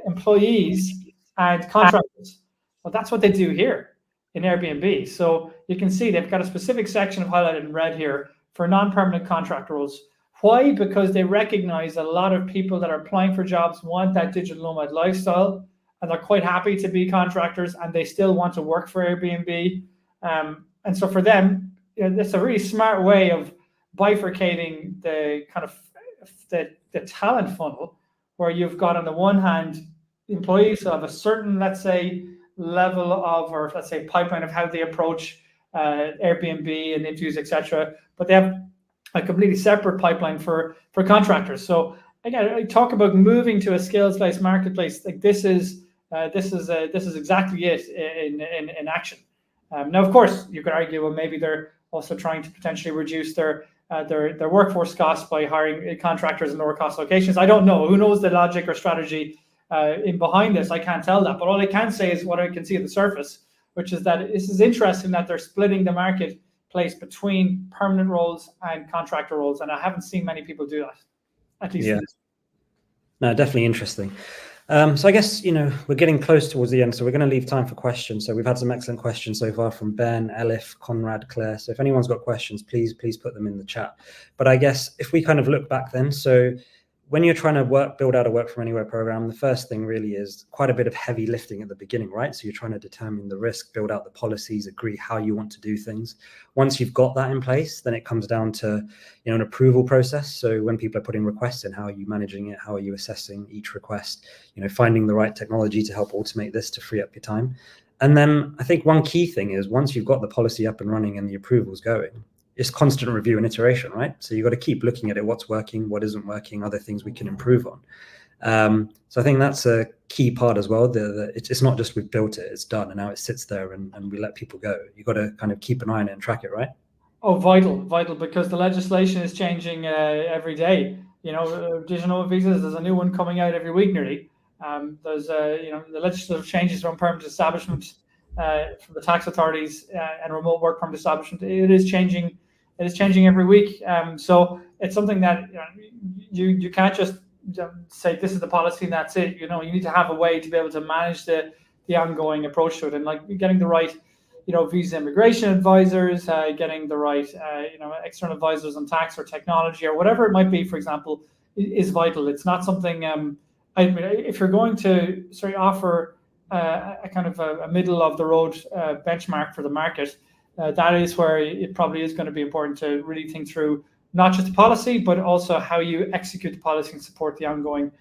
employees and contractors? Well, that's what they do here in Airbnb. So you can see they've got a specific section highlighted in red here for non-permanent contract roles. Why? Because they recognize that a lot of people that are applying for jobs want that digital nomad lifestyle, and they're quite happy to be contractors, and they still want to work for Airbnb. And so for them, it's a really smart way of bifurcating the kind of the talent funnel, where you've got on the one hand employees who have a certain, let's say, level of, or let's say pipeline of how they approach Airbnb and interviews, etc. But they have a completely separate pipeline for contractors. So again, I talk about moving to a skills-based marketplace. Like this is exactly it in action. Now, of course, you could argue, well, maybe they're also trying to potentially reduce their workforce costs by hiring contractors in lower cost locations. I don't know. Who knows the logic or strategy in behind this? I can't tell that. But all I can say is what I can see at the surface, which is that this is interesting that they're splitting the marketplace between permanent roles and contractor roles. And I haven't seen many people do that, at least. Yeah. No, definitely interesting. So I guess, we're getting close towards the end, so we're going to leave time for questions. So we've had some excellent questions so far from Ben, Elif, Conrad, Claire. So if anyone's got questions, please put them in the chat. But I guess if we kind of look back then, so when you're trying to build out a work from anywhere program, the first thing really is quite a bit of heavy lifting at the beginning, right? So you're trying to determine the risk, build out the policies, agree how you want to do things. Once you've got that in place, then it comes down to, an approval process. So when people are putting requests in, how are you managing it? How are you assessing each request? Finding the right technology to help automate this to free up your time. And then I think one key thing is once you've got the policy up and running and the approvals going, it's constant review and iteration, right? So you've got to keep looking at it, what's working, what isn't working, other things we can improve on. So I think that's a key part as well. It's not just we've built it, it's done, and now it sits there and we let people go. You've got to kind of keep an eye on it and track it, right? Oh, vital, because the legislation is changing every day. Digital nomad visas, there's a new one coming out every week nearly. There's the legislative changes from permanent establishment, from the tax authorities, and remote work permanent establishment. It is changing every week. So it's something that you can't just say this is the policy and that's it. You need to have a way to be able to manage the ongoing approach to it, and like getting the right visa immigration advisors, getting the right external advisors on tax or technology or whatever it might be, for example, is vital. It's not something if you're going to offer a kind of a middle of the road benchmark for the market, that is where it probably is going to be important to really think through not just the policy, but also how you execute the policy and support the ongoing,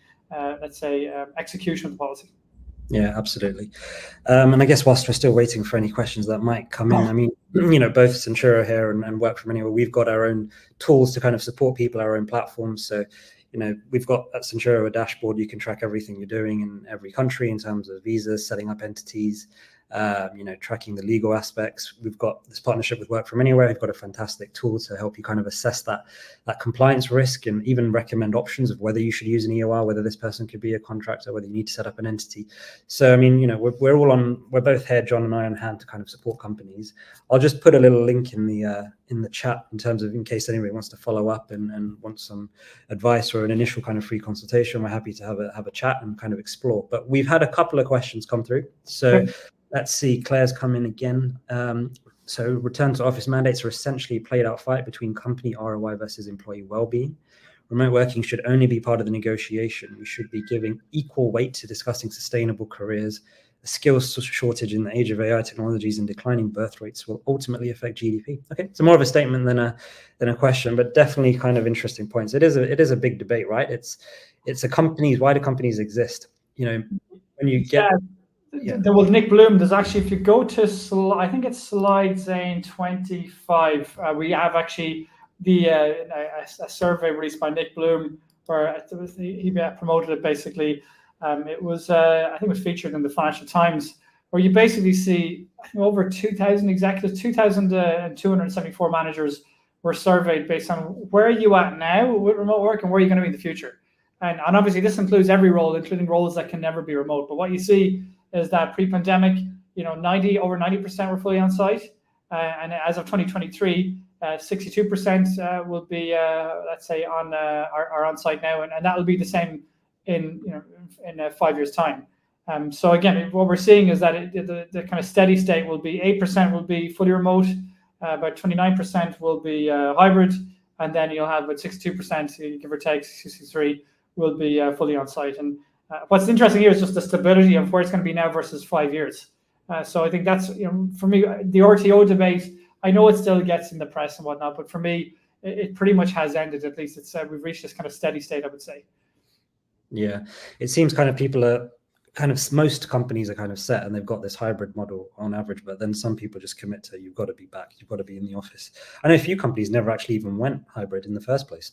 execution of the policy. Yeah, absolutely. And I guess whilst we're still waiting for any questions that might come in, I mean, both Centuro here and Work From Anywhere, we've got our own tools to kind of support people, our own platforms. So, we've got at Centuro a dashboard. You can track everything you're doing in every country in terms of visas, setting up entities. tracking the legal aspects. We've got this partnership with Work From Anywhere. We've got a fantastic tool to help you kind of assess that compliance risk and even recommend options of whether you should use an EOR, whether this person could be a contractor, whether you need to set up an entity. So, I mean, we're both here, John and I, on hand to kind of support companies. I'll just put a little link in the chat in terms of, in case anybody wants to follow up and wants some advice or an initial kind of free consultation. We're happy to have a chat and kind of explore. But we've had a couple of questions come through. So let's see, Claire's come in again. So return to office mandates are essentially a played out fight between company ROI versus employee well-being. Remote working should only be part of the negotiation. We should be giving equal weight to discussing sustainable careers. The skills shortage in the age of AI technologies and declining birth rates will ultimately affect GDP. Okay, so more of a statement than a question, but definitely kind of interesting points. It is a big debate, right? It's a companies. Why do companies exist? When you get there was Nick Bloom. There's actually, if you go to I think it's slide Zain 25, we have actually a survey released by Nick Bloom where he promoted it basically. It was, I think it was featured in the Financial Times, where you basically see over 2,000 executives, 2,274 managers were surveyed based on where are you at now with remote work and where are you going to be in the future. And obviously this includes every role, including roles that can never be remote. But what you see is that pre-pandemic, over 90% were fully on site. And as of 2023, 62% will be, let's say, are on site now. And that will be the same in 5 years' time. So again, what we're seeing is that the kind of steady state will be 8% will be fully remote, about 29% will be hybrid, and then you'll have about 62%, give or take 63, will be fully on site. And what's interesting here is just the stability of where it's going to be now versus 5 years. So I think that's, for me, the RTO debate, I know it still gets in the press and whatnot, but for me, it pretty much has ended. At least it's we've reached this kind of steady state, I would say. Yeah, it seems kind of people are kind of, most companies are kind of set and they've got this hybrid model on average, but then some people just commit to, you've got to be back, you've got to be in the office. I know a few companies never actually even went hybrid in the first place.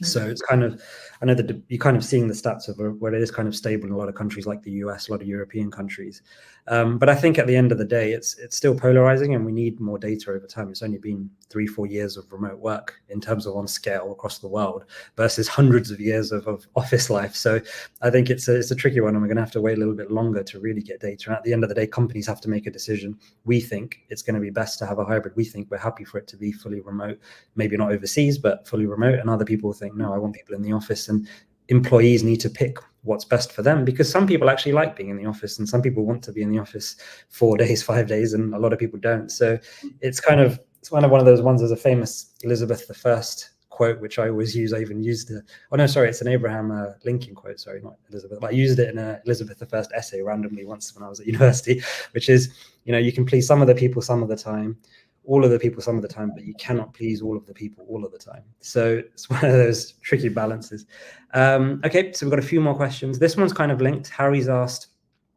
So it's kind of, I know that you're kind of seeing the stats of where it is kind of stable in a lot of countries like the US, a lot of European countries. But I think at the end of the day, it's still polarizing and we need more data over time. It's only been 3-4 years of remote work in terms of on scale across the world versus hundreds of years of office life. So I think it's a tricky one and we're going to have to wait a little bit longer to really get data. And at the end of the day, companies have to make a decision. We think it's going to be best to have a hybrid. We think we're happy for it to be fully remote, maybe not overseas, but fully remote. And other people think, no, I want people in the office, and employees need to pick what's best for them, because some people actually like being in the office and some people want to be in the office 4 days, 5 days, and a lot of people don't. So it's kind of one of those ones. There's a famous Elizabeth I quote, which I always use. I even used it. Oh no, sorry, it's an Abraham Lincoln quote. Sorry, not Elizabeth. But I used it in a Elizabeth I essay randomly once when I was at university, which is, you can please some of the people some of the time, all of the people some of the time, but you cannot please all of the people all of the time. So it's one of those tricky balances. Okay, so we've got a few more questions. This one's kind of linked. Harry's asked,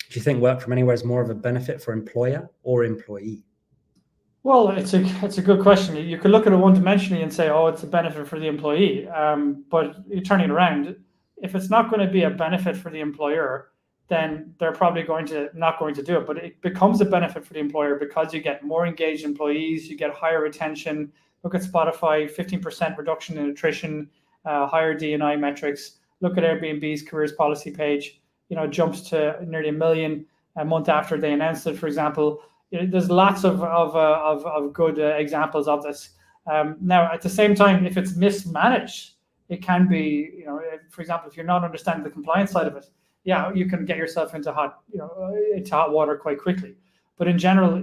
do you think work from anywhere is more of a benefit for employer or employee? Well, it's a good question. You could look at it one-dimensionally and say, oh, it's a benefit for the employee. But you're turning it around. If it's not going to be a benefit for the employer, then they're probably not going to do it. But it becomes a benefit for the employer because you get more engaged employees, you get higher retention. Look at Spotify, 15% reduction in attrition, higher D&I metrics. Look at Airbnb's careers policy page, jumps to nearly 1 million a month after they announced it, for example. There's lots of good examples of this. Now, at the same time, if it's mismanaged, it can be, for example, if you're not understanding the compliance side of it, yeah, you can get yourself into hot water quite quickly. But in general,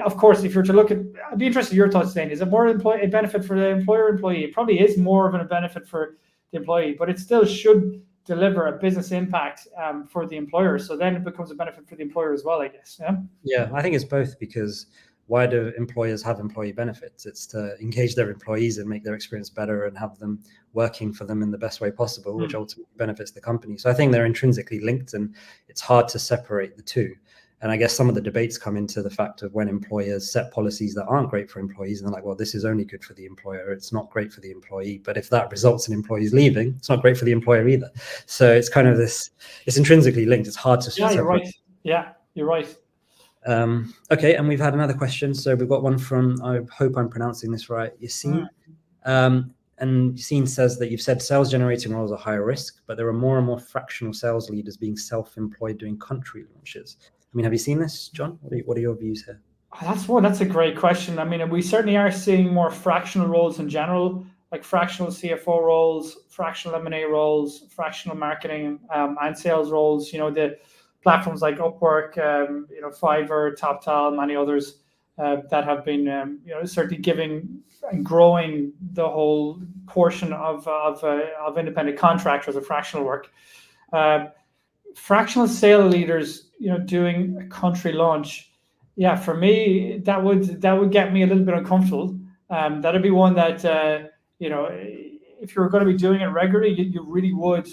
of course, if you're to look at, I'd be interested in your thoughts, Zain. Is it more a benefit for the employee? It probably is more of a benefit for the employee, but it still should deliver a business impact for the employer. So then it becomes a benefit for the employer as well, I guess. Yeah. Yeah, I think it's both, because why do employers have employee benefits? It's to engage their employees and make their experience better and have them working for them in the best way possible, which ultimately benefits the company. So I think they're intrinsically linked and it's hard to separate the two. And I guess some of the debates come into the fact of when employers set policies that aren't great for employees, and they're like, well, this is only good for the employer. It's not great for the employee. But if that results in employees leaving, it's not great for the employer either. So it's kind of it's intrinsically linked. It's hard to separate. You're right. Yeah, you're right. Okay, and we've had another question. So we've got one from, I hope I'm pronouncing this right, Yassine. And Yassine says that you've said sales generating roles are higher risk, but there are more and more fractional sales leaders being self-employed doing country launches. I mean, have you seen this, John? What are your views here? That's a great question. I mean, we certainly are seeing more fractional roles in general, like fractional CFO roles, fractional M&A roles, fractional marketing and sales roles. You know, the platforms like Upwork, you know, Fiverr, TopTal, many others that have been, you know, certainly giving and growing the whole portion of independent contractors of fractional work. Fractional sale leaders, you know, doing a country launch. Yeah, for me, that would get me a little bit uncomfortable. That'd be one that, you know, if you're going to be doing it regularly, you really would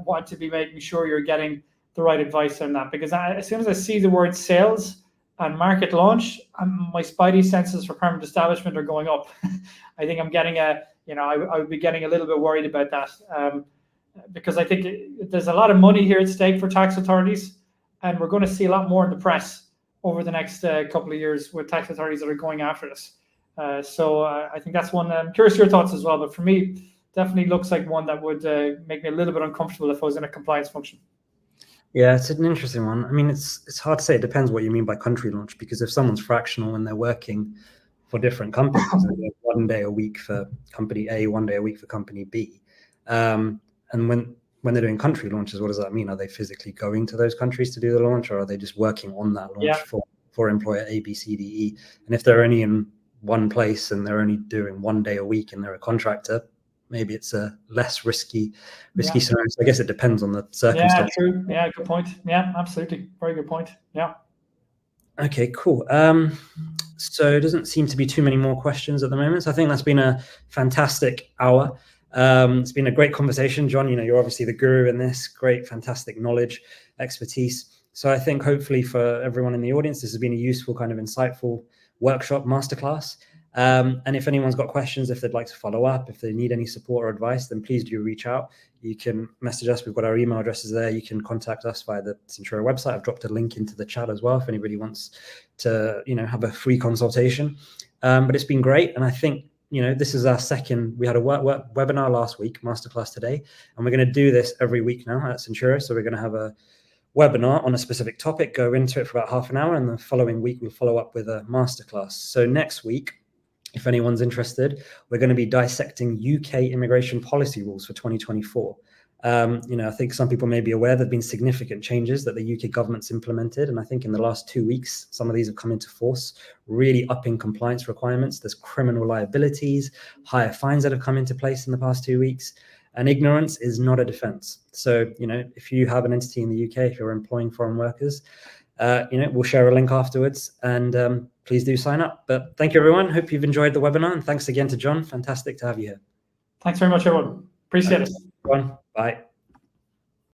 want to be making sure you're getting the right advice on that. Because as soon as I see the word sales and market launch, my spidey senses for permanent establishment are going up. I think I'm getting I would be getting a little bit worried about that. Because I think there's a lot of money here at stake for tax authorities, and we're going to see a lot more in the press over the next couple of years with tax authorities that are going after this. So I think that's one. I'm curious your thoughts as well, but for me, definitely looks like one that would make me a little bit uncomfortable if I was in a compliance function. Yeah, it's an interesting one. I mean, it's hard to say. It depends what you mean by country launch, because if someone's fractional and they're working for different companies, one day a week for company A, one day a week for company B, and when they're doing country launches, what does that mean? Are they physically going to those countries to do the launch, or are they just working on that launch for employer A, B, C, D, E? And if they're only in one place and they're only doing one day a week and they're a contractor, maybe it's a less risky scenario. So I guess it depends on the circumstance. Yeah, true. Yeah, good point. Yeah, absolutely. Very good point. Yeah. Okay, cool. So it doesn't seem to be too many more questions at the moment. So I think that's been a fantastic hour. It's been a great conversation, John. You know, you're obviously the guru in this. Great, fantastic knowledge, expertise. So I think hopefully for everyone in the audience, this has been a useful, kind of insightful workshop, masterclass. And if anyone's got questions, if they'd like to follow up, if they need any support or advice, then please do reach out. You can message us. We've got our email addresses there. You can contact us via the Centuro website. I've dropped a link into the chat as well if anybody wants to, you know, have a free consultation. But it's been great. And I think, you know, this is our second. We had a webinar last week, masterclass today, and we're going to do this every week now at Centuro. So we're going to have a webinar on a specific topic, go into it for about half an hour, and the following week we'll follow up with a masterclass. So next week, if anyone's interested, we're going to be dissecting UK immigration policy rules for 2024. You know, I think some people may be aware there have been significant changes that the UK government's implemented. And I think in the last 2 weeks, some of these have come into force, really upping compliance requirements. There's criminal liabilities, higher fines that have come into place in the past 2 weeks. And ignorance is not a defense. So, you know, if you have an entity in the UK, if you're employing foreign workers, you know, we'll share a link afterwards, and please do sign up. But thank you, everyone. Hope you've enjoyed the webinar, and thanks again to John. Fantastic to have you here. Thanks very much, everyone. Appreciate it. Everyone. Bye.